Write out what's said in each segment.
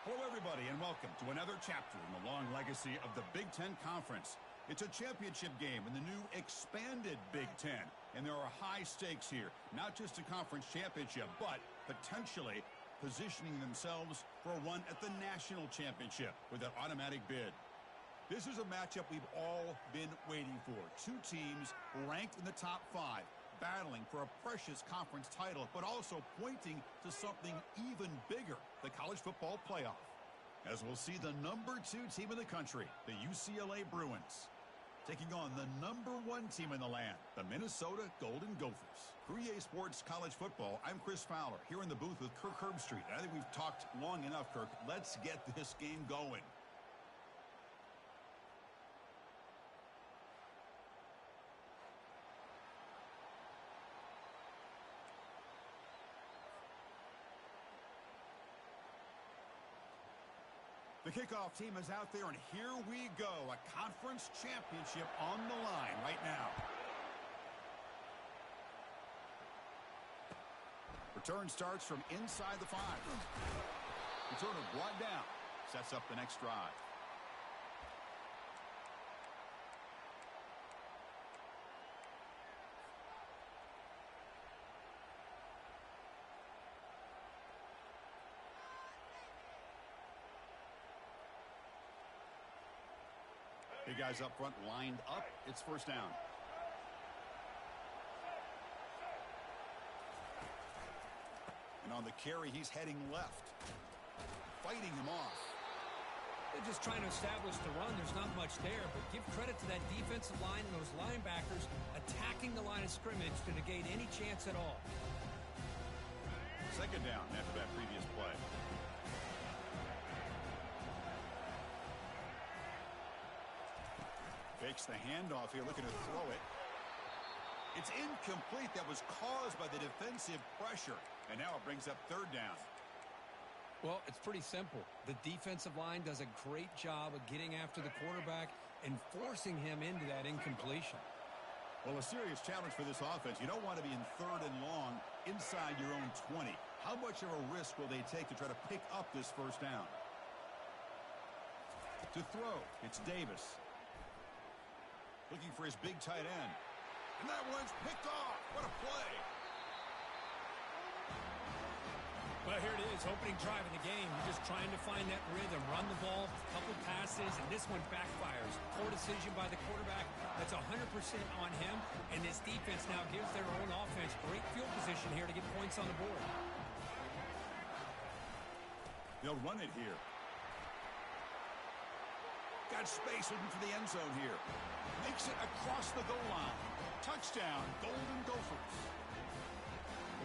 Hello, everybody, and welcome to another chapter in the long legacy of the Big Ten Conference. It's a championship game in the new expanded Big Ten, and there are high stakes here. Not just a conference championship, but potentially positioning themselves for a run at the national championship with an automatic bid. This is a matchup we've all been waiting for. Two teams ranked in the top 5, battling for a precious conference title, but also pointing to something even bigger, the college football playoff. As we'll see the number 2 team in the country, the UCLA Bruins, taking on the number 1 team in the land, the Minnesota Golden Gophers. For EA Sports College Football, I'm Chris Fowler, here in the booth with Kirk Herbstreit. I think we've talked long enough, Kirk. Let's get this game going. The kickoff team is out there, and here we go. A conference championship on the line right now. Return starts from inside the 5. Returner brought down. Sets up the next drive. Big guys up front lined up. It's first down. And on the carry, he's heading left. Fighting him off. They're just trying to establish the run. There's not much there, but give credit to that defensive line and those linebackers attacking the line of scrimmage to negate any chance at all. Second down after that previous play. Fakes the handoff here, looking to throw it. It's incomplete. That was caused by the defensive pressure. And now it brings up third down. Well, it's pretty simple. The defensive line does a great job of getting after the quarterback and forcing him into that incompletion. Well, a serious challenge for this offense. You don't want to be in third and long inside your own 20. How much of a risk will they take to try to pick up this first down? To throw, it's Davis. Looking for his big tight end. And that one's picked off. What a play. Well, here it is, opening drive in the game. You're just trying to find that rhythm, run the ball, a couple passes, and this one backfires. Poor decision by the quarterback. That's 100% on him, and this defense now gives their own offense great field position here to get points on the board. They'll run it here. Got space looking for the end zone here. Makes it across the goal line. Touchdown, Golden Gophers.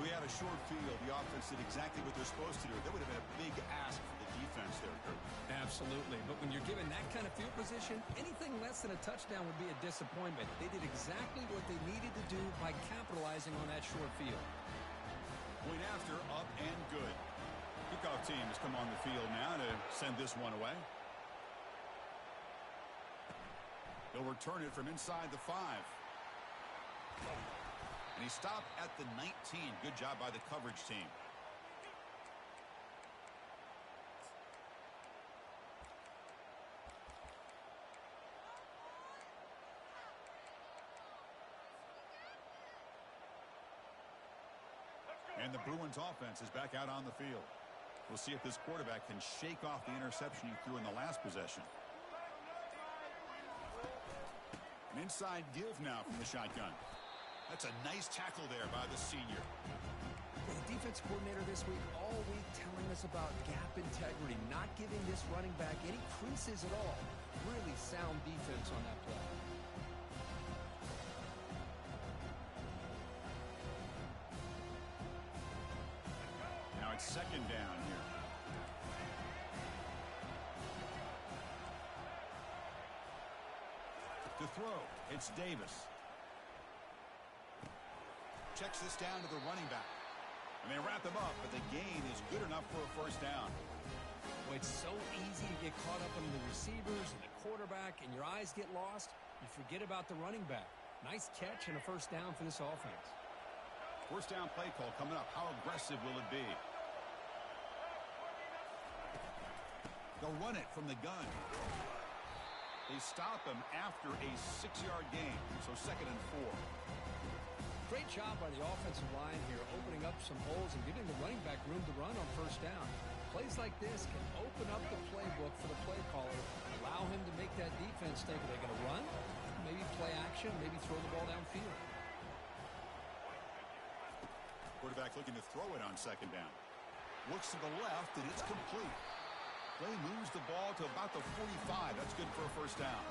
We had a short field. The offense did exactly what they're supposed to do. That would have been a big ask for the defense there, Kirk. Absolutely. But when you're given that kind of field position, anything less than a touchdown would be a disappointment. They did exactly what they needed to do by capitalizing on that short field. Point after, up and good. Kickoff team has come on the field now to send this one away. They'll return it from inside the 5. And he stopped at the 19. Good job by the coverage team. And the Bruins offense is back out on the field. We'll see if this quarterback can shake off the interception he threw in the last possession. An inside give now from the shotgun. That's a nice tackle there by the senior. The defense coordinator this week all week telling us about gap integrity, not giving this running back any creases at all. Really sound defense on that play. Now it's second down here. To throw, it's Davis. Checks this down to the running back. And they wrap him up, but the gain is good enough for a first down. Well, it's so easy to get caught up on the receivers and the quarterback, and your eyes get lost. You forget about the running back. Nice catch and a first down for this offense. First down play call coming up. How aggressive will it be? They'll run it from the gun. They stop him after a 6-yard gain, so 2nd and 4. Great job by the offensive line here, opening up some holes and giving the running back room to run on 1st down. Plays like this can open up the playbook for the play caller, allow him to make that defense think, are they going to run? Maybe play action, maybe throw the ball downfield. Quarterback looking to throw it on 2nd down. Looks to the left, and it's complete. Play moves the ball to about the 45. That's good for a 1st down.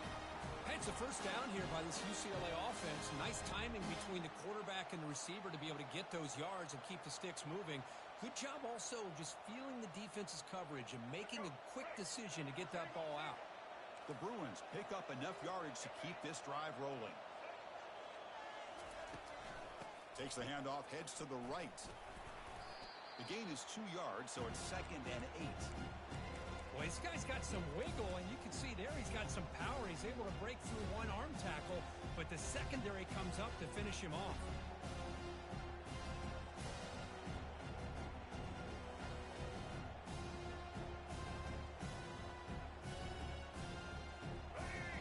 Hey, it's a 1st down here by this UCLA offense. Nice timing between the quarterback and the receiver to be able to get those yards and keep the sticks moving. Good job also just feeling the defense's coverage and making a quick decision to get that ball out. The Bruins pick up enough yardage to keep this drive rolling. Takes the handoff, heads to the right. The gain is 2 yards, so it's 2nd and 8. Well, this guy's got some wiggle, and you can see there he's got some power. He's able to break through one arm tackle, but the secondary comes up to finish him off.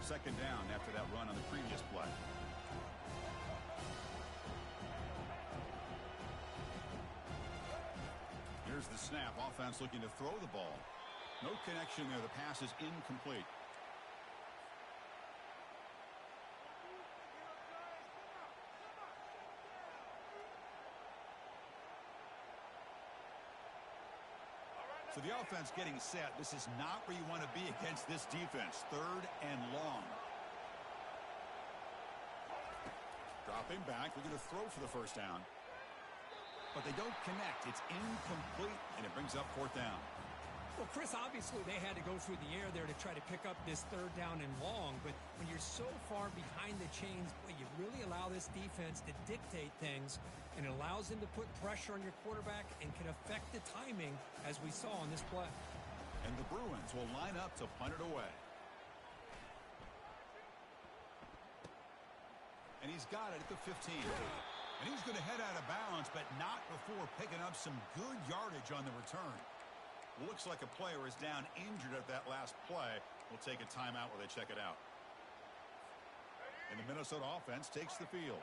Second down after that run on the previous play. Here's the snap. Offense looking to throw the ball. No connection there. The pass is incomplete. So the offense getting set. This is not where you want to be against this defense. 3rd and long. Dropping back. We're going to throw for the 1st down. But they don't connect. It's incomplete, and it brings up 4th down. Well, Chris, obviously they had to go through the air there to try to pick up this 3rd down and long, but when you're so far behind the chains, boy, you really allow this defense to dictate things, and it allows them to put pressure on your quarterback and can affect the timing, as we saw on this play. And the Bruins will line up to punt it away. And he's got it at the 15. And he's going to head out of bounds, but not before picking up some good yardage on the return. Looks like a player is down injured at that last play. We'll take a timeout while they check it out. And the Minnesota offense takes the field.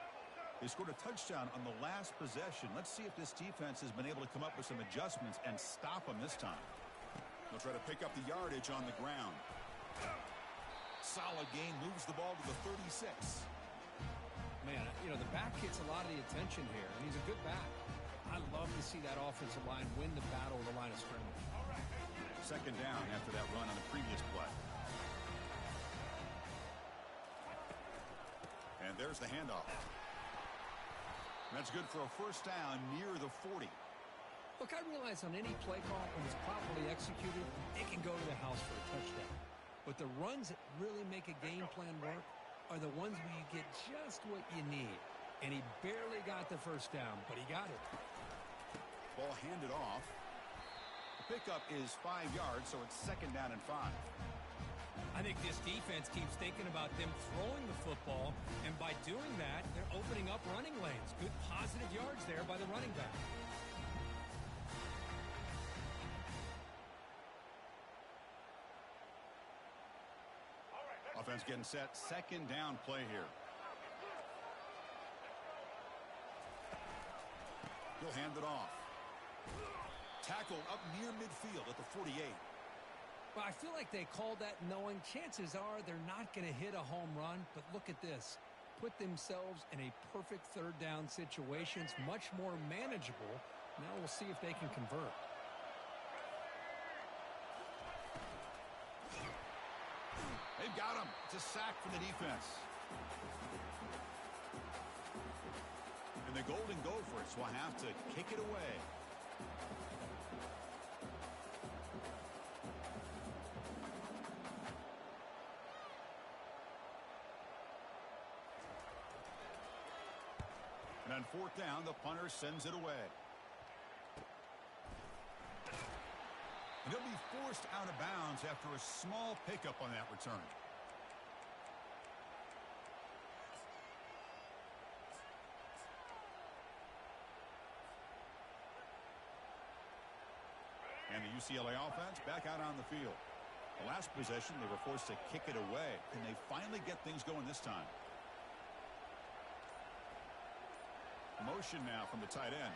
They scored a touchdown on the last possession. Let's see if this defense has been able to come up with some adjustments and stop them this time. They'll try to pick up the yardage on the ground. Solid gain, moves the ball to the 36. Man, you know, the back gets a lot of the attention here, and he's a good back. I love to see that offensive line win the battle of the line of scrimmage. 2nd down after that run on the previous play. And there's the handoff. That's good for a 1st down near the 40. Look, I realize on any play call, when it's properly executed, it can go to the house for a touchdown. But the runs that really make a game plan work are the ones where you get just what you need. And he barely got the 1st down, but he got it. Ball handed off. The pickup is 5 yards, so it's 2nd down and 5. I think this defense keeps thinking about them throwing the football, and by doing that, they're opening up running lanes. Good positive yards there by the running back. Offense getting set. 2nd down play here. He'll hand it off. Tackled up near midfield at the 48. Well, I feel like they called that knowing chances are they're not going to hit a home run, but look at this. Put themselves in a perfect 3rd down situation. It's much more manageable. Now we'll see if they can convert. They've got him. It's a sack for the defense. And the Golden Gophers will have to kick it away. And on 4th down, the punter sends it away. And he'll be forced out of bounds after a small pickup on that return. And the UCLA offense back out on the field. The last possession, they were forced to kick it away. Can they finally get things going this time? Motion now from the tight end.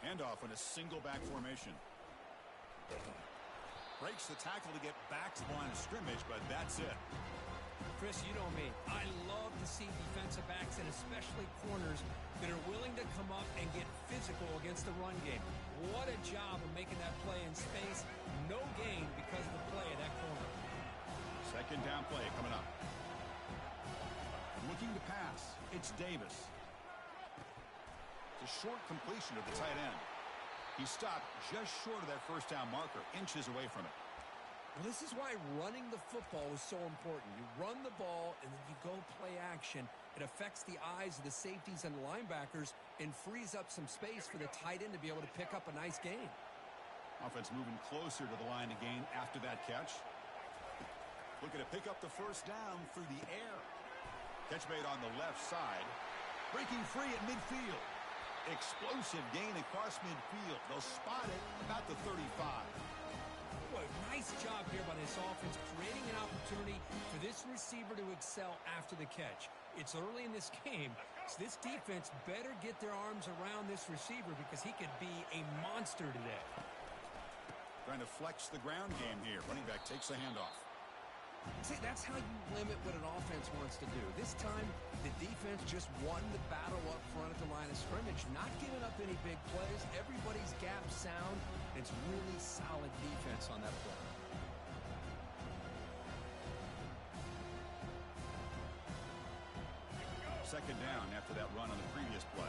Handoff in a single back formation. Breaks the tackle to get back to the line of scrimmage, but that's it. Chris, you know me. I love to see defensive backs and especially corners that are willing to come up and get physical against the run game. What a job of making that play in space. No gain because of the play of that corner. Second down play coming up. Looking to pass. It's Davis. It's a short completion to the tight end. He stopped just short of that first down marker, inches away from it. Well, this is why running the football is so important. You run the ball, and then you go play action. It affects the eyes of the safeties and the linebackers and frees up some space for the tight end to be able to pick up a nice gain. Offense moving closer to the line to gain after that catch. Looking to pick up the first down through the air. Catch made on the left side. Breaking free at midfield. Explosive gain across midfield. They'll spot it about the 35. Boy, nice job here by this offense, creating an opportunity for this receiver to excel after the catch. It's early in this game, so this defense better get their arms around this receiver because he could be a monster today. Trying to flex the ground game here. Running back takes the handoff. See, that's how you limit what an offense wants to do. This time, the defense just won the battle up front at the line of scrimmage, not giving up any big plays. Everybody's gap sound. It's really solid defense on that play. Second down after that run on the previous play.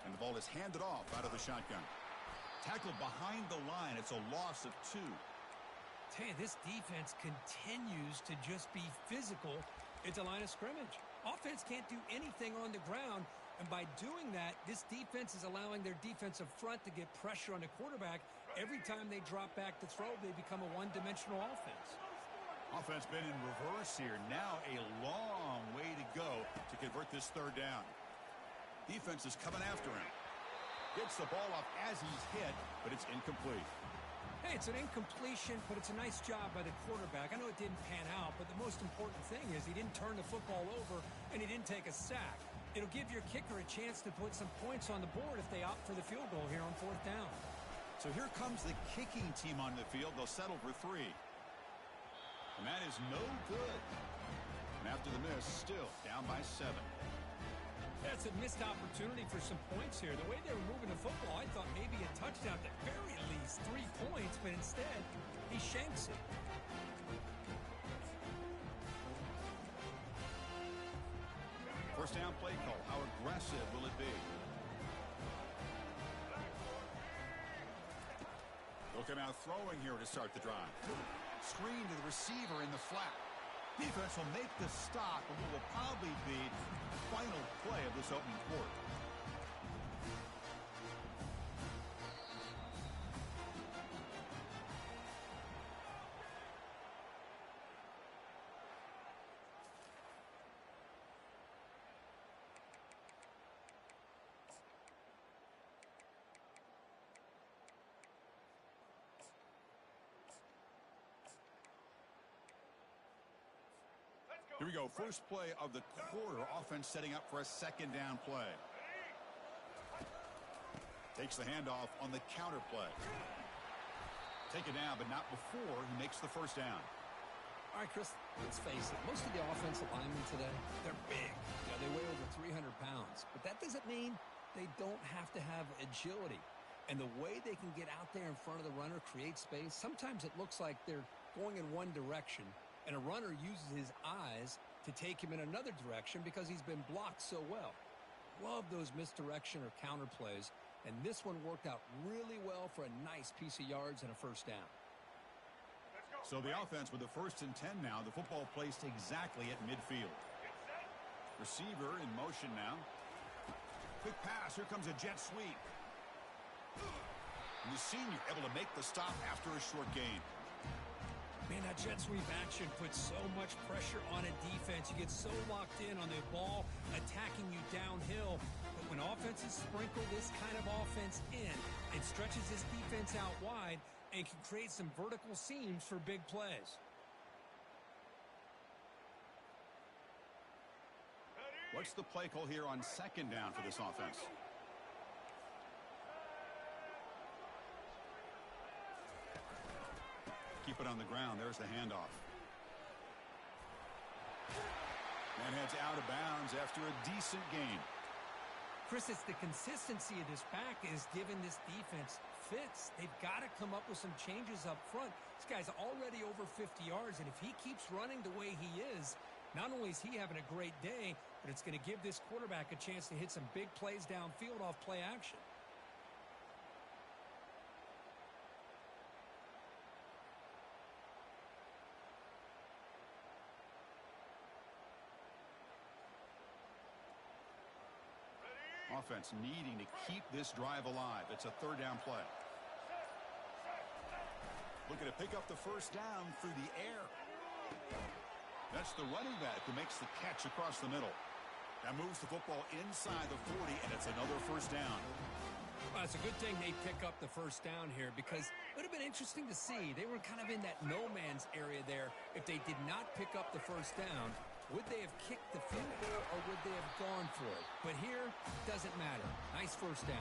And the ball is handed off out of the shotgun. Tackled behind the line. It's a loss of 2. Tell you, this defense continues to just be physical at the line of scrimmage. Offense can't do anything on the ground, and by doing that, this defense is allowing their defensive front to get pressure on the quarterback. Every time they drop back to throw, they become a one-dimensional offense. Offense been in reverse here. Now a long way to go to convert this third down. Defense is coming after him. Gets the ball off as he's hit, but it's incomplete. Hey, it's an incompletion, but it's a nice job by the quarterback. I know it didn't pan out, but the most important thing is he didn't turn the football over and he didn't take a sack. It'll give your kicker a chance to put some points on the board if they opt for the field goal here on fourth down. So here comes the kicking team on the field. They'll settle for 3. And that is no good. And after the miss, still down by 7. That's a missed opportunity for some points here. The way they were moving the football, I thought maybe a touchdown, at the very least 3 points, but instead, he shanks it. First down play call. How aggressive will it be? They'll come out throwing here to start the drive. Screen to the receiver in the flat. Defense will make the stop, and what will probably be the final play of this opening quarter. Here we go. First play of the quarter. Offense setting up for a second down play. Takes the handoff on the counter play. Take it down, but not before he makes the first down. All right, Chris, let's face it. Most of the offensive linemen today, they're big. You know, they weigh over 300 pounds. But that doesn't mean they don't have to have agility. And the way they can get out there in front of the runner, create space, sometimes it looks like they're going in one direction, and a runner uses his eyes to take him in another direction because he's been blocked so well. Love those misdirection or counter plays, and this one worked out really well for a nice piece of yards and a first down. So the offense with the 1st and 10 now. The football placed exactly at midfield. Receiver in motion now. Quick pass. Here comes a jet sweep. And the senior able to make the stop after a short gain. Man, that jet sweep action puts so much pressure on a defense. You get so locked in on the ball attacking you downhill. But when offenses sprinkle this kind of offense in, it stretches this defense out wide and can create some vertical seams for big plays. What's the play call here on second down for this offense? Keep it on the ground. There's the handoff. And heads out of bounds after a decent gain. Chris, it's the consistency of this back is giving this defense fits. They've got to come up with some changes up front. This guy's already over 50 yards, and if he keeps running the way he is, not only is he having a great day, but it's going to give this quarterback a chance to hit some big plays downfield off play action. Offense needing to keep this drive alive. It's a third down play. Looking to pick up the first down through the air. That's the running back who makes the catch across the middle. That moves the football inside the 40, and it's another first down. Well, it's a good thing they pick up the first down here because it would have been interesting to see. They were kind of in that no-man's area there. If they did not pick up the first down, would they have kicked the field goal or would they have gone for it? But here, doesn't matter. Nice first down.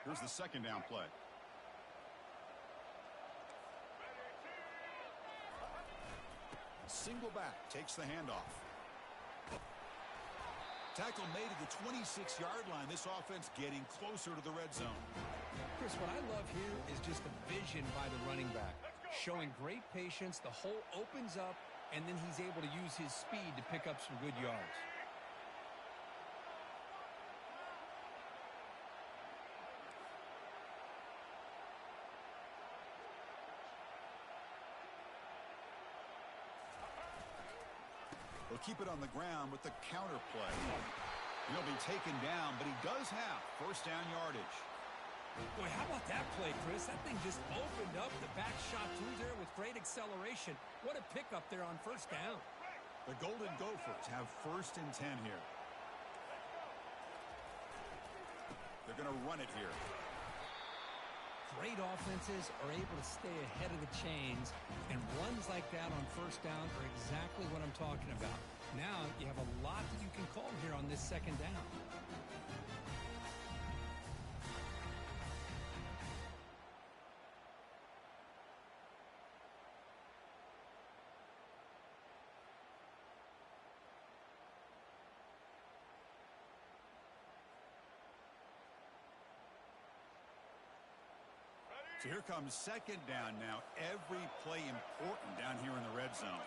Here's the second down play. Single back takes the handoff. Tackle made at the 26-yard line. This offense getting closer to the red zone. Chris, what I love here is just the vision by the running back. Showing great patience, the hole opens up, and then he's able to use his speed to pick up some good yards. He'll keep it on the ground with the counter play. He'll be taken down, but he does have first down yardage. Boy, how about that play, Chris? That thing just opened up. The back shot through there with great acceleration. What a pickup there on first down. The Golden Gophers have first and 10 here. They're going to run it here. Great offenses are able to stay ahead of the chains, and runs like that on first down are exactly what I'm talking about. Now you have a lot that you can call here on this second down. So here comes second down now. Every play important down here in the red zone.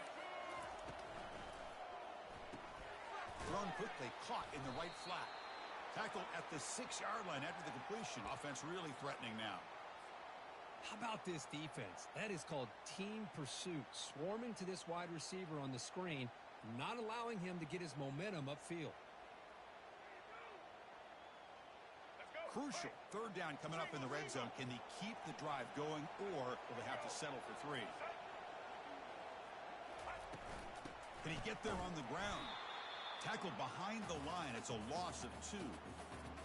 Thrown quickly, caught in the right flat. Tackled at the 6-yard line after the completion. Offense really threatening now. How about this defense? That is called team pursuit. Swarming to this wide receiver on the screen, not allowing him to get his momentum upfield. Crucial. Third down coming up in the red zone. Can they keep the drive going, or will they have to settle for 3? Can he get there on the ground? Tackled behind the line. It's a loss of 2.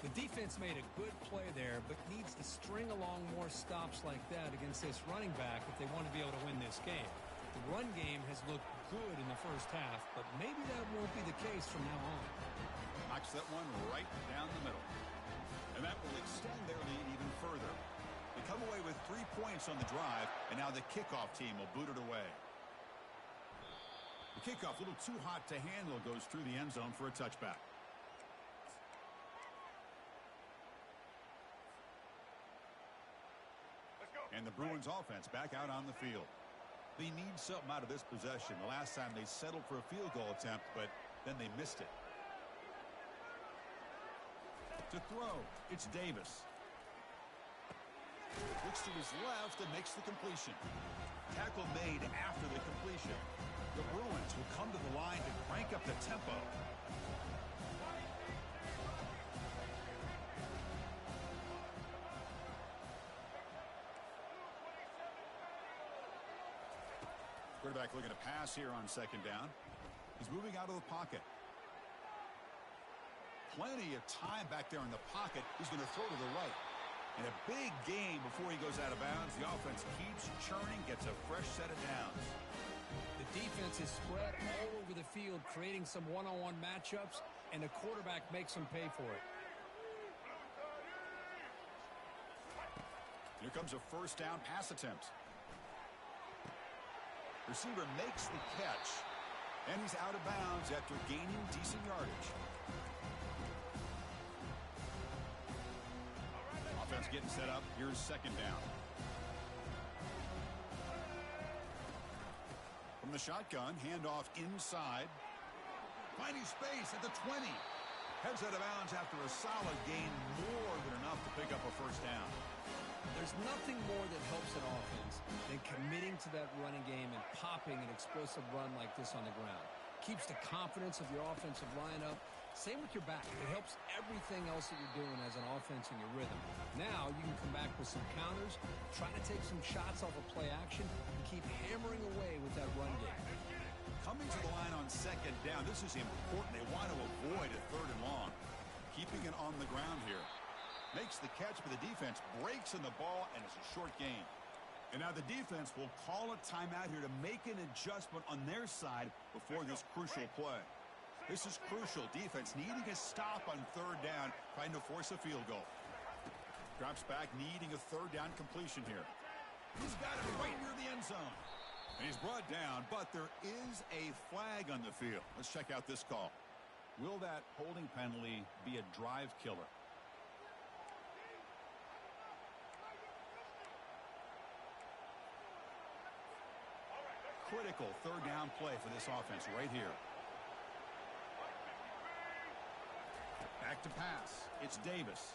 The defense made a good play there, but needs to string along more stops like that against this running back if they want to be able to win this game. The run game has looked good in the first half, but maybe that won't be the case from now on. Knocks that one right down the middle. And that will extend their lead even further. They come away with 3 points on the drive, and now the kickoff team will boot it away. The kickoff, a little too hot to handle, goes through the end zone for a touchback. And the Bruins offense back out on the field. They need something out of this possession. The last time they settled for a field goal attempt, but then they missed it. To throw, it's Davis. Looks to his left and makes the completion. Tackle made after the completion. The Bruins will come to the line to crank up the tempo. Quarterback looking to pass here on second down. He's moving out of the pocket. Plenty of time back there in the pocket. He's going to throw to the right. And a big gain before he goes out of bounds. The offense keeps churning, gets a fresh set of downs. The defense is spread all over the field, creating some one-on-one matchups, and the quarterback makes them pay for it. Here comes a first down pass attempt. Receiver makes the catch, and he's out of bounds after gaining decent yardage. Offense getting set up. Here's second down. From the shotgun, handoff inside. Finding space at the 20. Heads out of bounds after a solid gain, more than enough to pick up a first down. There's nothing more that helps an offense than committing to that running game and popping an explosive run like this on the ground. Keeps the confidence of your offensive lineup. Same with your back. It helps everything else that you're doing as an offense in your rhythm. Now you can come back with some counters, try to take some shots off of play action, and keep hammering away with that run game. Coming to the line on second down, this is important. They want to avoid a third and long. Keeping it on the ground here. Makes the catch, but the defense breaks in the ball, and it's a short gain. And now the defense will call a timeout here to make an adjustment on their side before this crucial play. This is crucial. Defense needing a stop on third down, trying to force a field goal. Drops back, needing a third down completion here. He's got it right near the end zone. And he's brought down, but there is a flag on the field. Let's check out this call. Will that holding penalty be a drive killer? Critical third down play for this offense right here. Back to pass. It's Davis.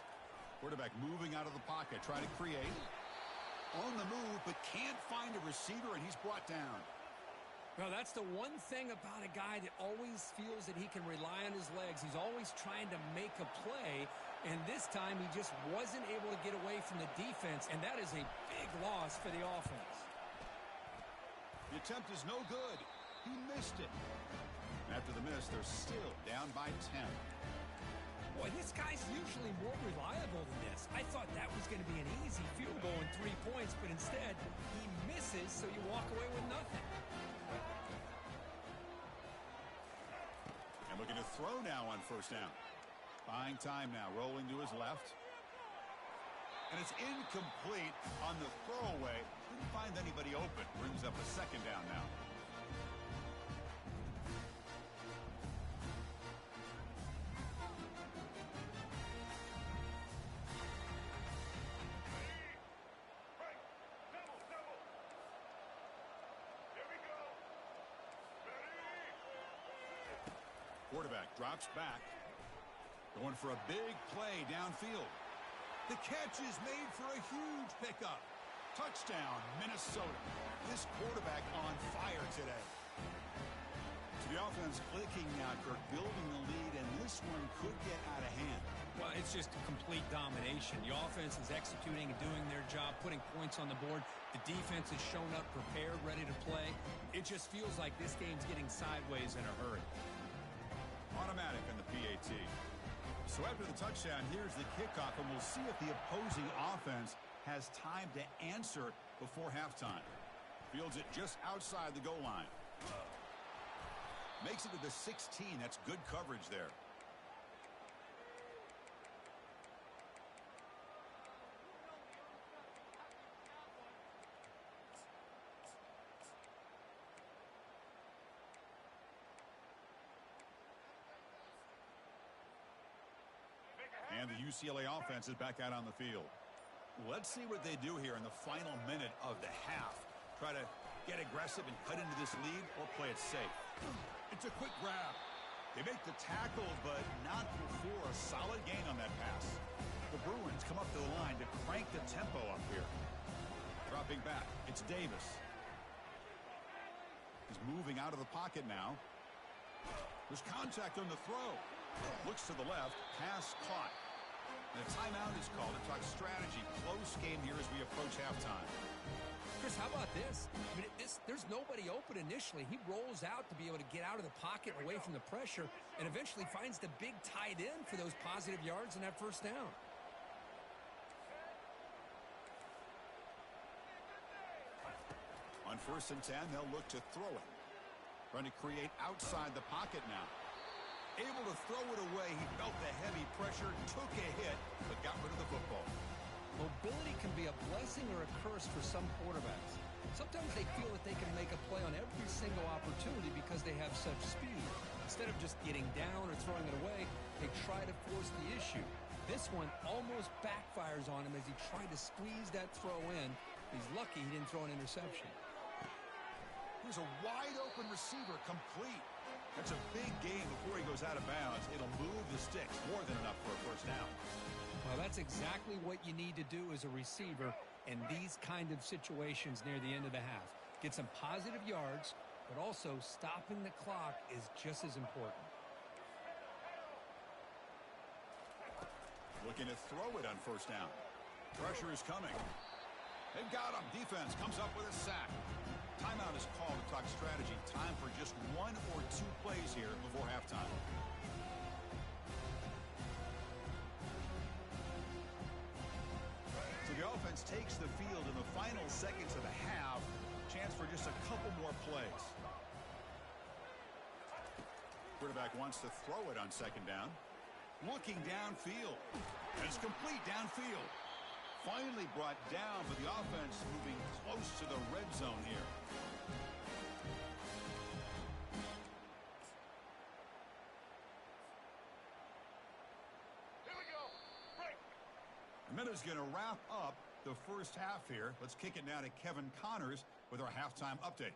Quarterback moving out of the pocket, trying to create. On the move, but can't find a receiver, and he's brought down. Well, that's the one thing about a guy that always feels that he can rely on his legs. He's always trying to make a play, and this time he just wasn't able to get away from the defense, and that is a big loss for the offense. The attempt is no good. He missed it. After the miss, they're still down by 10. Boy, this guy's usually more reliable than this. I thought that was going to be an easy field goal and 3 points, but instead, he misses, so you walk away with nothing. And looking to throw now on first down. Buying time now, rolling to his left. And it's incomplete on the throwaway. Didn't find anybody open. Brings up a second down now. Quarterback drops back. Going for a big play downfield. The catch is made for a huge pickup. Touchdown, Minnesota. This quarterback on fire today. To the offense clicking now, Kirk, building the lead, and this one could get out of hand. Well, it's just a complete domination. The offense is executing and doing their job, putting points on the board. The defense has shown up, prepared, ready to play. It just feels like this game's getting sideways in a hurry. Automatic in the PAT. So after the touchdown, here's the kickoff, and we'll see if the opposing offense has time to answer before halftime. Fields it just outside the goal line. Makes it to the 16. That's good coverage there. And the UCLA offense is back out on the field. Let's see what they do here in the final minute of the half. Try to get aggressive and cut into this lead or play it safe. It's a quick grab. They make the tackle, but not before a solid gain on that pass. The Bruins come up to the line to crank the tempo up here. Dropping back, it's Davis. He's moving out of the pocket now. There's contact on the throw. Looks to the left. Pass caught. And a timeout is called to talk strategy. Close game here as we approach halftime. Chris, how about this? I mean, there's nobody open initially. He rolls out to be able to get out of the pocket away from the pressure and eventually finds the big tight end for those positive yards and that first down. On 1st and 10, they'll look to throw it. Trying to create outside the pocket now. Able to throw it away. He felt the heavy pressure, took a hit, but got rid of the football. Mobility can be a blessing or a curse for some quarterbacks. Sometimes they feel that they can make a play on every single opportunity because they have such speed. Instead of just getting down or throwing it away, they try to force the issue. This one almost backfires on him as he tried to squeeze that throw in. He's lucky he didn't throw an interception. Here's a wide-open receiver, complete. That's a big gain before he goes out of bounds. It'll move the sticks more than enough for a first down. Well, that's exactly what you need to do as a receiver in these kind of situations near the end of the half. Get some positive yards, but also stopping the clock is just as important. Looking to throw it on 1st down. Pressure is coming. They've got him. Defense comes up with a sack. Timeout is called to talk strategy. Time for just 1 or 2 plays here before halftime. So the offense takes the field in the final seconds of the half. Chance for just a couple more plays. Quarterback wants to throw it on 2nd down. Looking downfield. And it's complete downfield. Finally brought down, but the offense moving close to the red zone here. Here we go. Break. The minute's going to wrap up the first half here. Let's kick it now to Kevin Connors with our halftime update.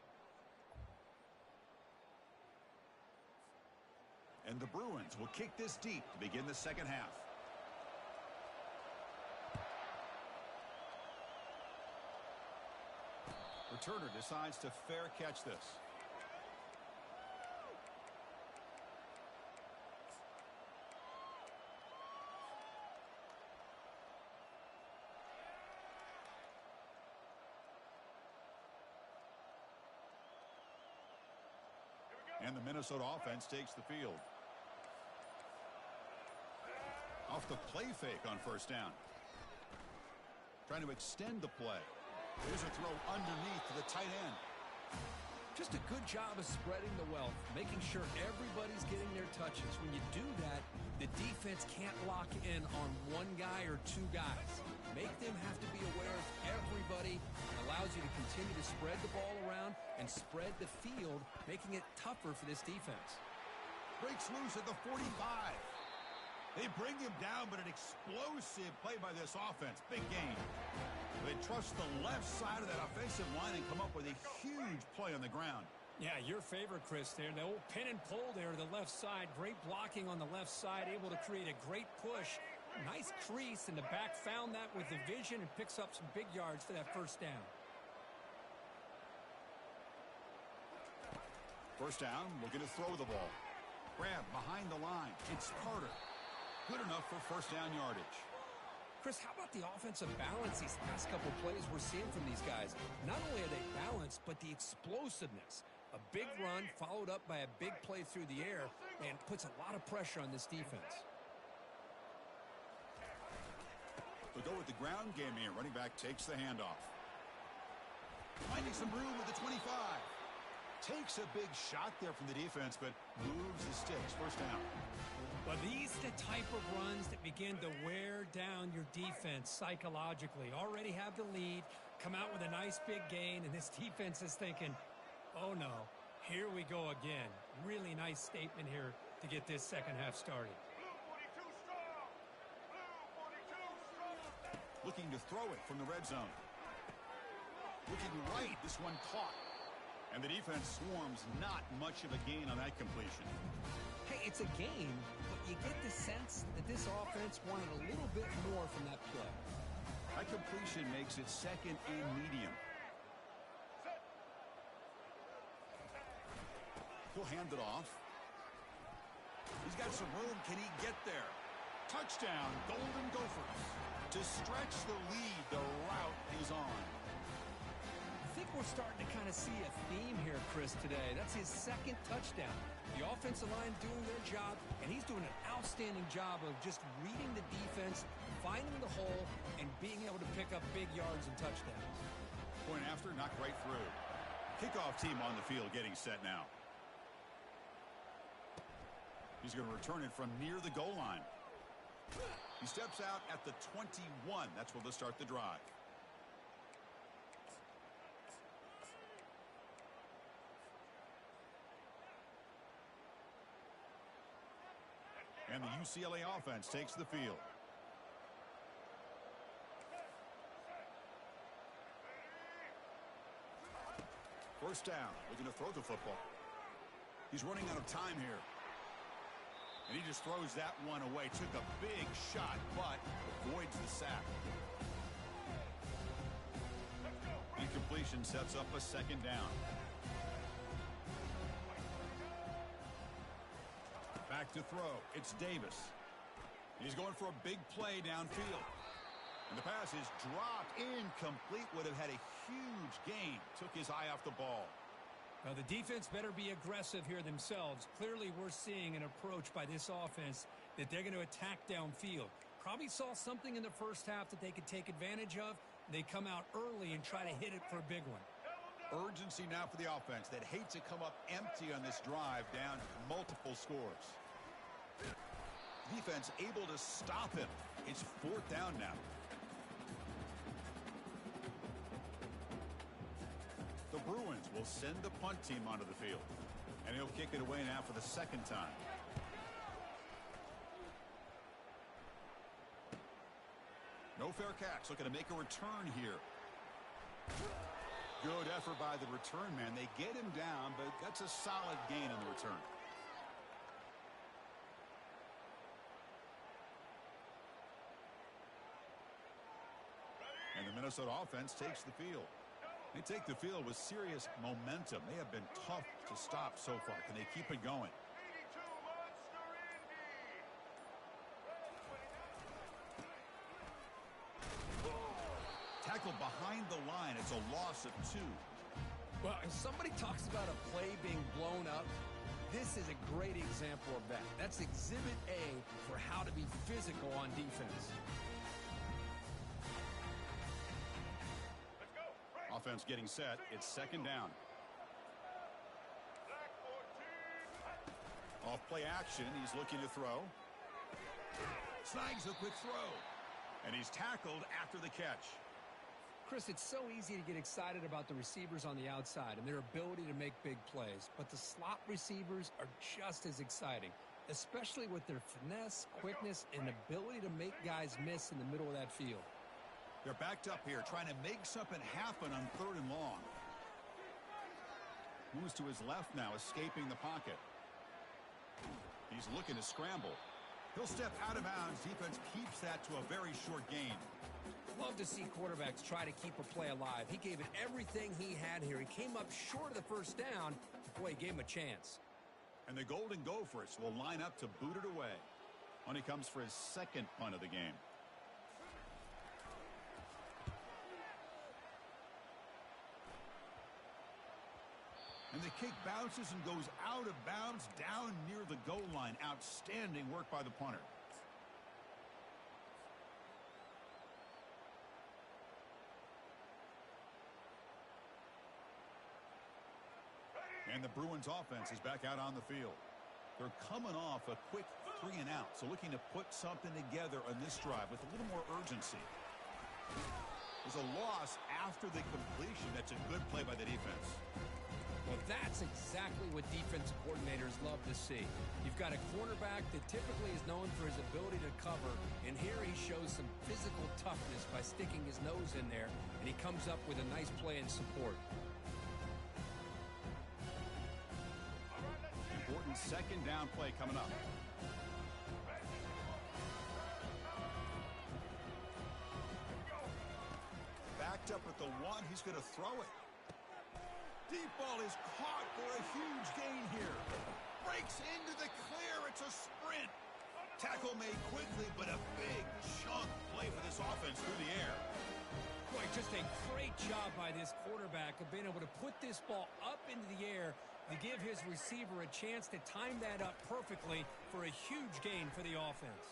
And the Bruins will kick this deep to begin the second half. Returner decides to fair catch this. And the Minnesota offense takes the field. Off the play fake on 1st down. Trying to extend the play. Here's a throw underneath to the tight end. Just a good job of spreading the wealth, making sure everybody's getting their touches. When you do that, the defense can't lock in on 1 guy or 2 guys. Make them have to be aware of everybody. It allows you to continue to spread the ball around and spread the field, making it tougher for this defense. Breaks loose at the 45. They bring him down, but an explosive play by this offense. Big gain. They trust the left side of that offensive line and come up with a huge play on the ground. Yeah, your favorite, Chris, there. The old pin and pull there to the left side. Great blocking on the left side, able to create a great push. Nice crease in the back. Found that with the vision and picks up some big yards for that first down. 1st down, looking to throw the ball. Grab behind the line. It's Carter. Good enough for 1st down yardage. Chris, how about the offensive balance these last couple plays we're seeing from these guys? Not only are they balanced, but the explosiveness. A big run followed up by a big play through the air and puts a lot of pressure on this defense. We'll go with the ground game here. Running back takes the handoff. Finding some room with the 25. Takes a big shot there from the defense, but moves the sticks. 1st down. But these are the type of runs that begin to wear down your defense psychologically. Already have the lead, come out with a nice big gain, and this defense is thinking, oh no, here we go again. Really nice statement here to get this second half started. Looking to throw it from the red zone. Looking right, this one caught. And the defense swarms, not much of a gain on that completion. Hey, it's a game, but you get the sense that this offense wanted a little bit more from that play. That completion makes it 2nd and medium. He'll hand it off. He's got some room. Can he get there? Touchdown, Golden Gophers. To stretch the lead, the route is on. I think we're starting to kind of see a theme here, Chris, today. That's his second touchdown. The offensive line doing their job, and he's doing an outstanding job of just reading the defense, finding the hole, and being able to pick up big yards and touchdowns. Point after, knocked right through. Kickoff team on the field getting set now. He's going to return it from near the goal line. He steps out at the 21. That's where they'll start the drive. And the UCLA offense takes the field. First down, looking to throw the football. He's running out of time here. And he just throws that one away. Took a big shot, but avoids the sack. Incompletion sets up a second down. Back to throw. It's Davis. He's going for a big play downfield. And the pass is dropped. Incomplete. Would have had a huge gain. Took his eye off the ball. Now, the defense better be aggressive here themselves. Clearly, we're seeing an approach by this offense that they're going to attack downfield. Probably saw something in the first half that they could take advantage of. They come out early and try to hit it for a big one. Urgency now for the offense that hate to come up empty on this drive down multiple scores. Defense able to stop him. It's fourth down now. The Bruins will send the punt team onto the field. And he'll kick it away now for the second time. No fair catch. Looking to make a return here. Good effort by the return man. They get him down, but that's a solid gain in the return. And the Minnesota offense takes the field. They take the field with serious momentum. They have been tough to stop so far. Can they keep it going? Tackled behind the line. It's a loss of 2. Well, if somebody talks about a play being blown up, this is a great example of that. That's Exhibit A for how to be physical on defense. Offense getting set. It's second down. Off play action. He's looking to throw. Snags a quick throw. And he's tackled after the catch. Chris, it's so easy to get excited about the receivers on the outside and their ability to make big plays. But the slot receivers are just as exciting, especially with their finesse, quickness, and ability to make guys miss in the middle of that field. They're backed up here, trying to make something happen on 3rd and long. Moves to his left now, escaping the pocket. He's looking to scramble. He'll step out of bounds. Defense keeps that to a very short gain. Love to see quarterbacks try to keep a play alive. He gave it everything he had here. He came up short of the first down. Boy, he gave him a chance. And the Golden Gophers will line up to boot it away. On he comes for his second punt of the game. And the kick bounces and goes out of bounds down near the goal line. Outstanding work by the punter. And the Bruins offense is back out on the field. They're coming off a quick 3 and out. So looking to put something together on this drive with a little more urgency. There's a loss after the completion. That's a good play by the defense. Well, that's exactly what defensive coordinators love to see. You've got a quarterback that typically is known for his ability to cover, and here he shows some physical toughness by sticking his nose in there, and he comes up with a nice play in support. Important second down play coming up. Backed up at the 1. He's going to throw it. Deep ball is caught for a huge gain here. Breaks into the clear. It's a sprint. Tackle made quickly, but a big chunk play for this offense through the air. Boy, just a great job by this quarterback of being able to put this ball up into the air to give his receiver a chance to time that up perfectly for a huge gain for the offense.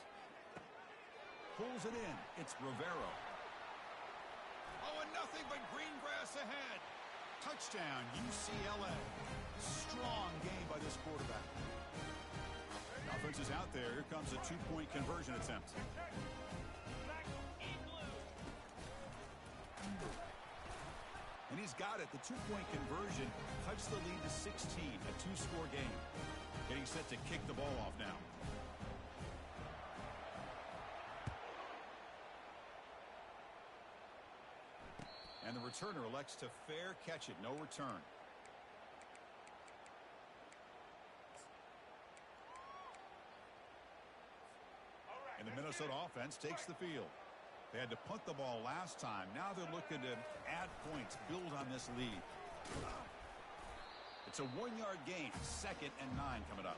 Pulls it in. It's Rivero. Oh, and nothing but green grass ahead. Touchdown, UCLA. Strong game by this quarterback. The offense is out there. Here comes a two-point conversion attempt. And he's got it. The two-point conversion cuts the lead to 16, a two-score game. Getting set to kick the ball off now. And the returner elects to fair catch it. No return. And the Minnesota offense takes the field. They had to punt the ball last time. Now they're looking to add points, build on this lead. It's a one-yard gain. 2nd and 9 coming up.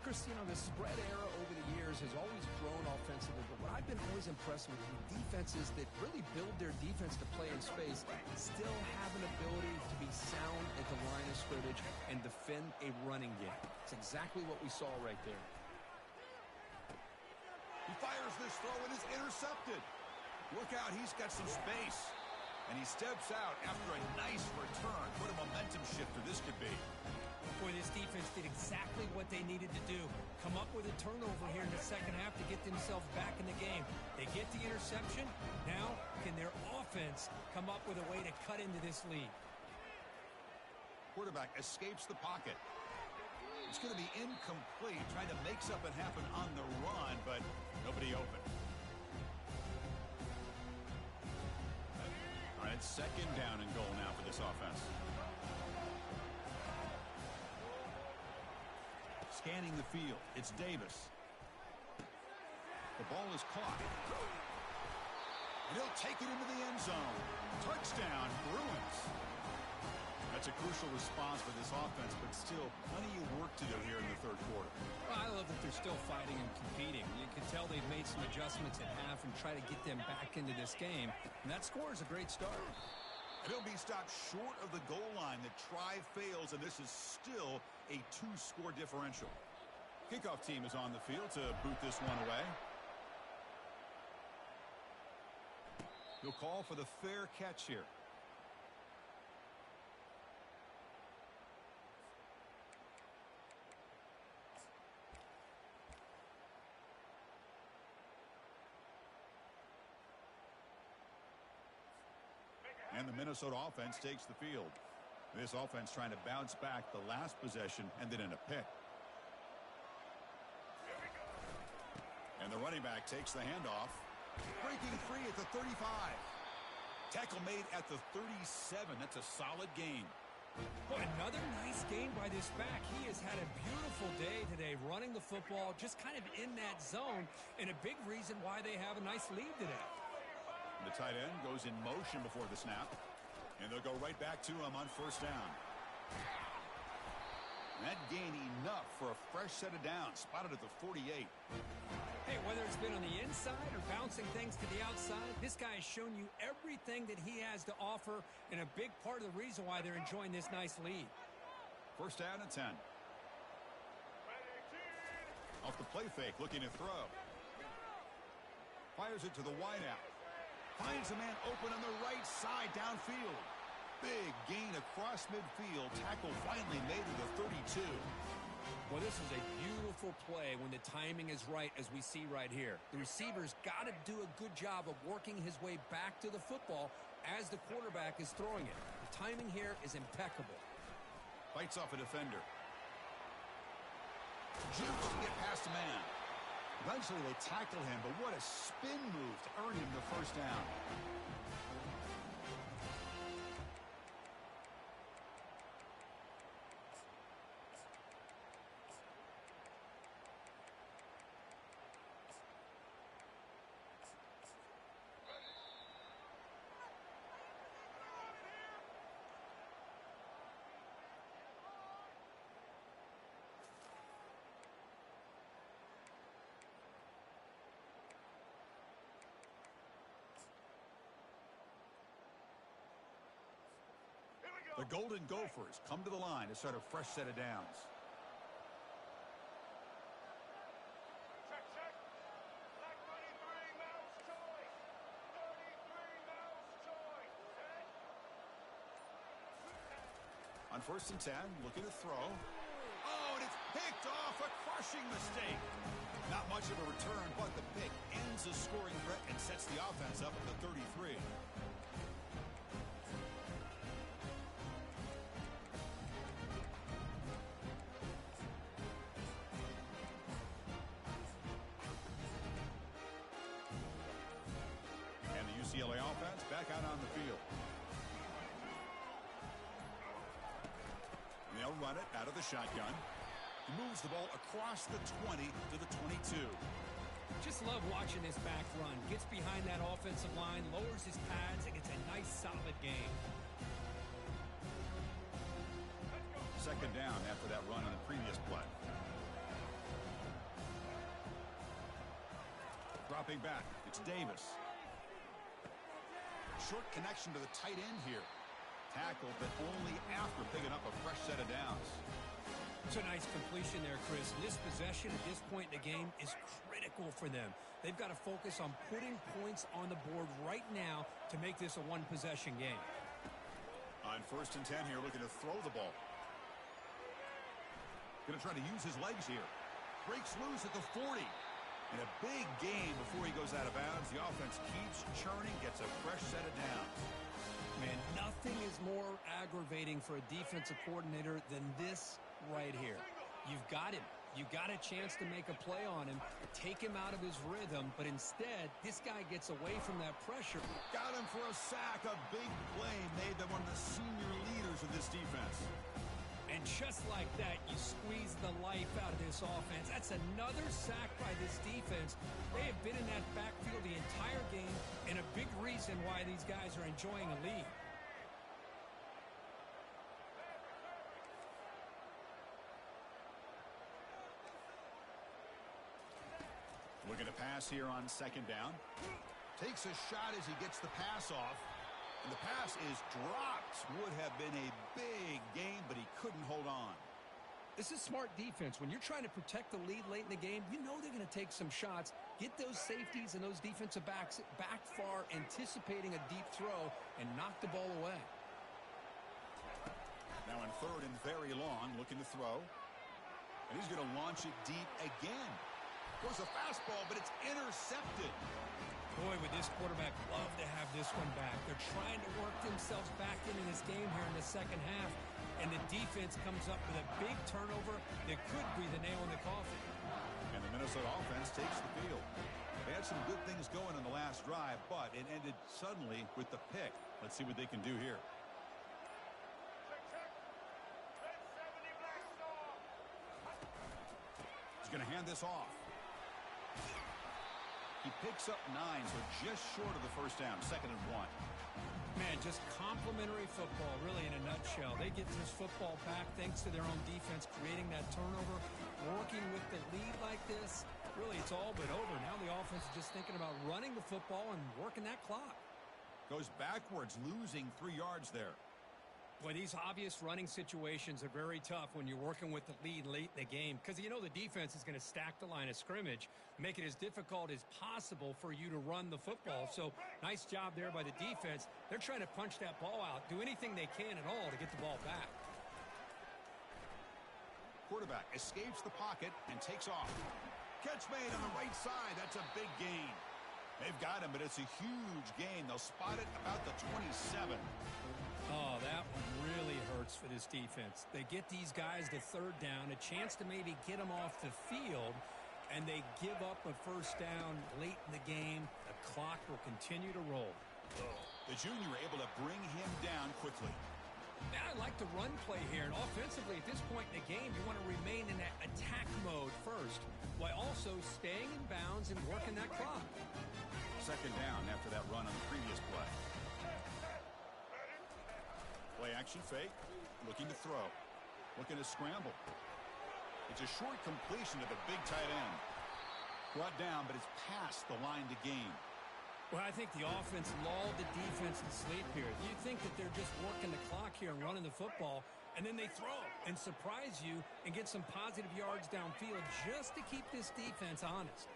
Chris, you know, the spread era over the years has always grown offensively, but what I've been always impressed with defenses that really build their defense to play in space still have an ability to be sound at the line of scrimmage and defend a running game. It's exactly what we saw right there. He fires this throw and is intercepted. Look out, he's got some space. And he steps out after a nice return. What a momentum shifter this could be. Boy, this defense did exactly what they needed to do. Come up with a turnover here in the second half to get themselves back in the game. They get the interception. Now, can their offense come up with a way to cut into this lead? Quarterback escapes the pocket. It's going to be incomplete, trying to make something happen on the run, but nobody open. All right, it's 2nd down and goal now for this offense. Scanning the field, it's Davis. The ball is caught. And he'll take it into the end zone. Touchdown, Bruins. That's a crucial response for this offense, but still plenty of work to do here in the third quarter. Well, I love that they're still fighting and competing. You can tell they've made some adjustments at half and try to get them back into this game. And that score is a great start. And he'll be stopped short of the goal line. The try fails, and this is still a two-score differential. Kickoff team is on the field to boot this one away. He'll call for the fair catch here. And the Minnesota offense takes the field. This offense trying to bounce back the last possession and then in a pick. And the running back takes the handoff. Breaking free at the 35. Tackle made at the 37. That's a solid gain. Boy, another nice game by this back. He has had a beautiful day today running the football, just kind of in that zone, and a big reason why they have a nice lead today. The tight end goes in motion before the snap. And they'll go right back to him on 1st down. And that gained enough for a fresh set of downs. Spotted at the 48. Hey, whether it's been on the inside or bouncing things to the outside, this guy has shown you everything that he has to offer, and a big part of the reason why they're enjoying this nice lead. 1st down and 10. Off the play fake, looking to throw. Fires it to the wideout. Finds a man open on the right side downfield. Big gain across midfield. Tackle finally made to the 32. Well, this is a beautiful play when the timing is right, as we see right here. The receiver's got to do a good job of working his way back to the football as the quarterback is throwing it. The timing here is impeccable. Fights off a defender. Jukes to get past a man. Eventually they tackle him, but what a spin move to earn him the 1st down. The Golden Gophers come to the line to start a fresh set of downs. Check, check. Black 33, mouse choice. 33, mouse choice. Set. On 1st and 10, looking to throw. Oh, and it's picked off. A crushing mistake. Not much of a return, but the pick ends the scoring threat and sets the offense up at the 33. And the UCLA offense back out on the field. And they'll run it out of the shotgun. He moves the ball across the 20 to the 22. Just love watching this back run. Gets behind that offensive line, lowers his pads, and gets a nice, solid game. Second down after that run on the previous play. Dropping back, it's Davis. Short connection to the tight end here. Tackled, but only after picking up a fresh set of downs. It's a nice completion there, Chris. This possession at this point in the game is critical for them. They've got to focus on putting points on the board right now to make this a one-possession game. On 1st and 10 here, looking to throw the ball. Going to try to use his legs here. Breaks loose at the 40. And a big gain before he goes out of bounds. The offense keeps churning, gets a fresh set of downs. Man, nothing is more aggravating for a defensive coordinator than this right here. You've got him. You got a chance to make a play on him, take him out of his rhythm, but instead, this guy gets away from that pressure. Got him for a sack. A big play made by one of the senior leaders of this defense. And just like that, you squeeze the life out of this offense. That's another sack by this defense. They have been in that backfield the entire game, and a big reason why these guys are enjoying a lead. Looking to pass here on 2nd down. Takes a shot as he gets the pass off. And the pass is dropped. Would have been a big gain, but he couldn't hold on. This is smart defense. When you're trying to protect the lead late in the game, you know they're going to take some shots, get those safeties and those defensive backs back far, anticipating a deep throw, and knock the ball away. Now in 3rd and very long, looking to throw. And he's going to launch it deep again. Goes a fastball, but it's intercepted. Boy, would this quarterback love to have this one back. They're trying to work themselves back into this game here in the second half, and the defense comes up with a big turnover that could be the nail in the coffin. And the Minnesota offense takes the field. They had some good things going in the last drive, but it ended suddenly with the pick. Let's see what they can do here. Check, check. Red 70, Black Star. He's going to hand this off. He picks up 9, so just short of the first down, 2nd and 1. Man, just complimentary football, really, in a nutshell. They get this football back thanks to their own defense, creating that turnover, working with the lead like this. Really, it's all but over. Now the offense is just thinking about running the football and working that clock. Goes backwards, losing 3 yards there. Boy, these obvious running situations are very tough when you're working with the lead late in the game because you know the defense is going to stack the line of scrimmage, make it as difficult as possible for you to run the football. So nice job there by the defense. They're trying to punch that ball out, do anything they can at all to get the ball back. Quarterback escapes the pocket and takes off. Catch made on the right side. That's a big gain. They've got him, but it's a huge gain. They'll spot it about the 27. Oh, that one really hurts for this defense. They get these guys to 3rd down, a chance to maybe get them off the field, and they give up a 1st down late in the game. The clock will continue to roll. The junior able to bring him down quickly. Now I like the run play here, and offensively at this point in the game, you want to remain in that attack mode first, while also staying in bounds and working that clock. 2nd down after that run on the previous play. Play action fake, looking to throw, looking to scramble. It's a short completion to the big tight end. Brought down, but it's past the line to gain. Well, I think the offense lulled the defense to sleep here. You think that they're just working the clock here and running the football, and then they throw and surprise you and get some positive yards downfield just to keep this defense honest.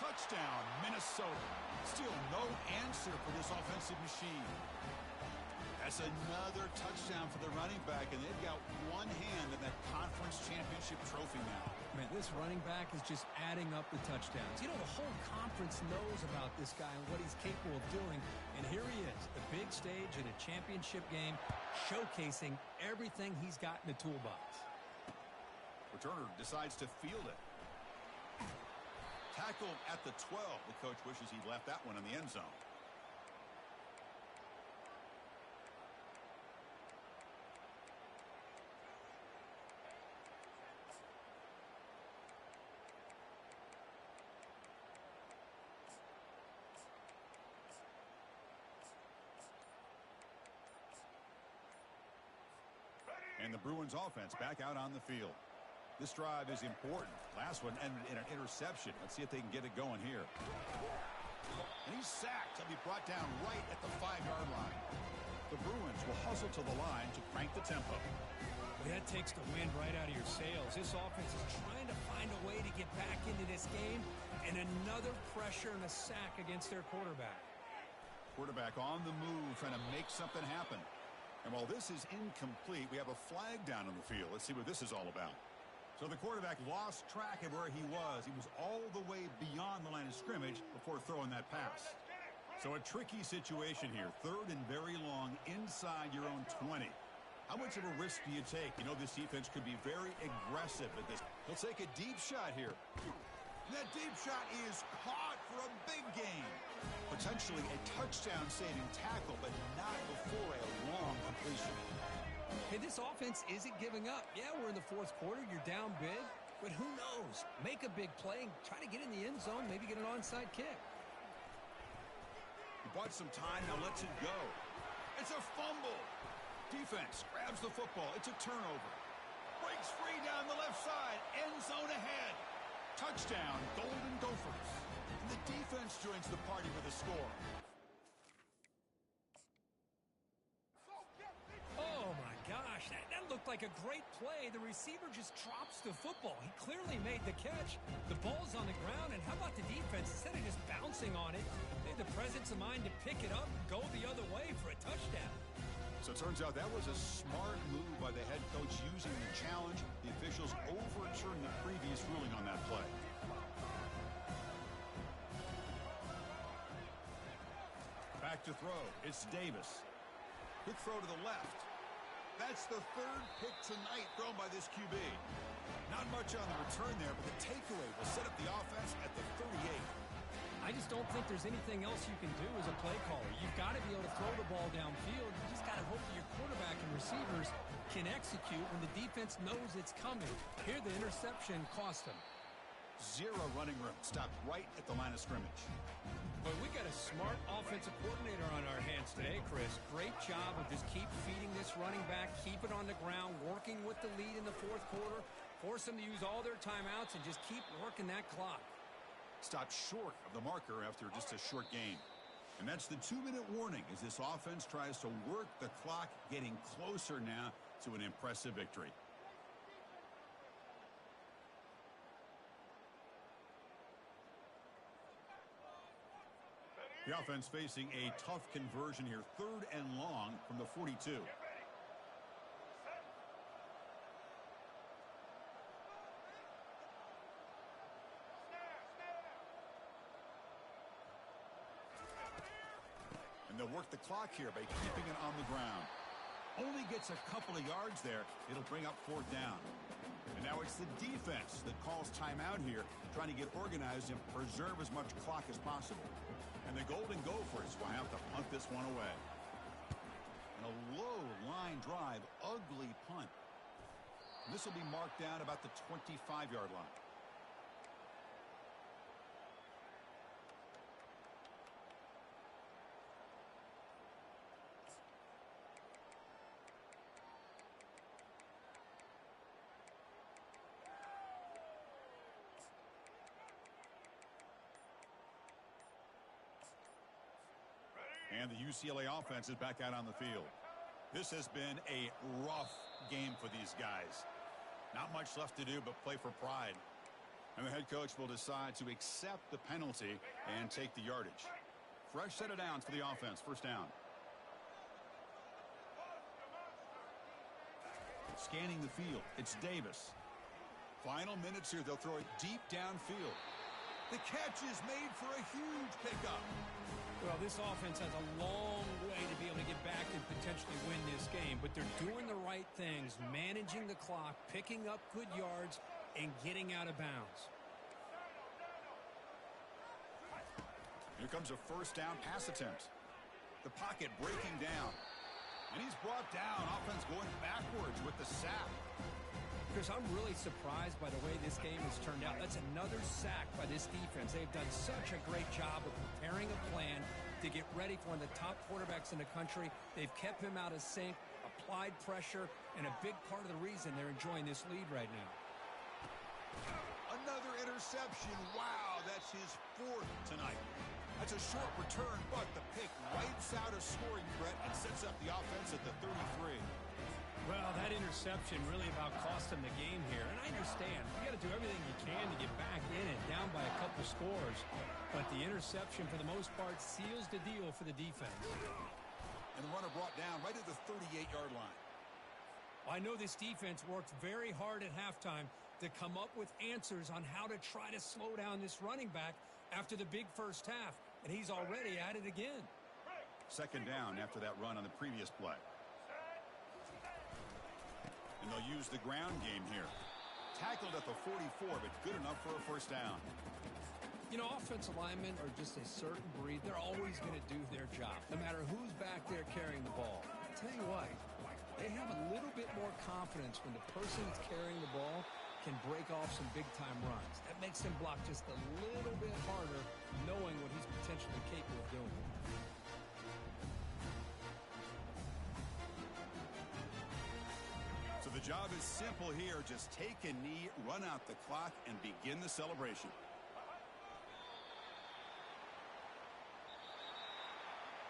Touchdown, Minnesota. Still no answer for this offensive machine. That's another touchdown for the running back, and they've got one hand in that conference championship trophy now. Man, this running back is just adding up the touchdowns. You know, the whole conference knows about this guy and what he's capable of doing, and here he is, the big stage in a championship game, showcasing everything he's got in the toolbox. Returner decides to field it. Tackled at the 12. The coach wishes he left that one in the end zone. And the Bruins offense back out on the field. This drive is important. Last one ended in an interception. Let's see if they can get it going here. And he's sacked. He'll be brought down right at the 5-yard line. The Bruins will hustle to the line to crank the tempo. Well, that takes the wind right out of your sails. This offense is trying to find a way to get back into this game, and another pressure and a sack against their quarterback. Quarterback on the move, trying to make something happen. And while this is incomplete, we have a flag down on the field. Let's see what this is all about. So the quarterback lost track of where he was. He was all the way beyond the line of scrimmage before throwing that pass. So a tricky situation here. Third and very long inside your own 20. How much of a risk do you take? You know, this defense could be very aggressive at this. He'll take a deep shot here. And that deep shot is caught for a big gain. Potentially a touchdown-saving tackle, but not before a long completion. Hey, this offense isn't giving up. Yeah, we're in the fourth quarter. You're down big. But who knows? Make a big play and try to get in the end zone, maybe get an onside kick. He bought some time, now lets it go. It's a fumble. Defense grabs the football. It's a turnover. Breaks free down the left side. End zone ahead. Touchdown, Golden Gophers. And the defense joins the party with a score. Oh, my gosh. That looked like a great play. The receiver just drops the football. He clearly made the catch. The ball's on the ground, and how about the defense? Instead of just bouncing on it, they had the presence of mind to pick it up and go the other way for a touchdown. So it turns out that was a smart move by the head coach using the challenge. The officials overturned the previous ruling on that play. Back to throw. It's Davis. Quick throw to the left. That's the third pick tonight thrown by this QB. Not much on the return there, but the takeaway will set up the offense at the 38. I just don't think there's anything else you can do as a play caller. You've got to be able to throw the ball downfield. You just got to hope that your quarterback and receivers can execute when the defense knows it's coming. Here, the interception cost them. Zero running room. Stopped right at the line of scrimmage. But we got a smart offensive coordinator on our hands today, Chris. Great job of just keep feeding this running back, keep it on the ground, working with the lead in the fourth quarter, force them to use all their timeouts, and just keep working that clock. Stopped short of the marker after just a short gain. And that's the 2-minute warning as this offense tries to work the clock, getting closer now to an impressive victory. The offense facing a tough conversion here. 3rd and long from the 42. They'll work the clock here by keeping it on the ground. Only gets a couple of yards there. It'll bring up 4th down. And now it's the defense that calls timeout here, trying to get organized and preserve as much clock as possible. And the Golden Gophers will have to punt this one away. And a low line drive, ugly punt. This will be marked down about the 25-yard line. And the UCLA offense is back out on the field. This has been a rough game for these guys. Not much left to do but play for pride. And the head coach will decide to accept the penalty and take the yardage. Fresh set of downs for the offense. First down. Scanning the field. It's Davis. Final minutes here. They'll throw it deep downfield. The catch is made for a huge pickup. Well, this offense has a long way to be able to get back and potentially win this game, but they're doing the right things, managing the clock, picking up good yards, and getting out of bounds. Here comes a first down pass attempt. The pocket breaking down. And he's brought down. Offense going backwards with the sack. Chris, I'm really surprised by the way this game has turned out. That's another sack by this defense. They've done such a great job of preparing a plan to get ready for one of the top quarterbacks in the country. They've kept him out of sync, applied pressure, and a big part of the reason they're enjoying this lead right now. Another interception. Wow, that's his fourth tonight. That's a short return, but the pick wipes out a scoring threat and sets up the offense at the 33. Well, that interception really about cost them the game here. And I understand. You got to do everything you can to get back in it, down by a couple scores. But the interception, for the most part, seals the deal for the defense. And the runner brought down right at the 38-yard line. I know this defense worked very hard at halftime to come up with answers on how to try to slow down this running back after the big first half. And he's already at it again. Second down after that run on the previous play. And they'll use the ground game here. Tackled at the 44, but good enough for a first down. You know, offensive linemen are just a certain breed. They're always going to do their job, no matter who's back there carrying the ball. I'll tell you what, they have a little bit more confidence when the person that's carrying the ball can break off some big-time runs. That makes him block just a little bit harder, knowing what he's potentially capable of doing. So the job is simple here. Just take a knee, run out the clock, and begin the celebration.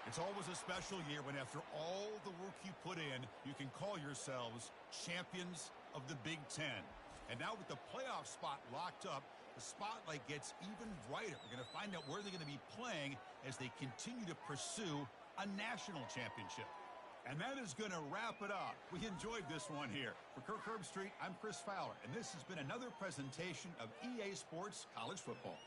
It's always a special year when after all the work you put in, you can call yourselves champions of the Big Ten. And now with the playoff spot locked up, the spotlight gets even brighter. We're going to find out where they're going to be playing as they continue to pursue a national championship. And that is going to wrap it up. We enjoyed this one here. For Kirk Herbstreit, I'm Chris Fowler, and this has been another presentation of EA Sports College Football.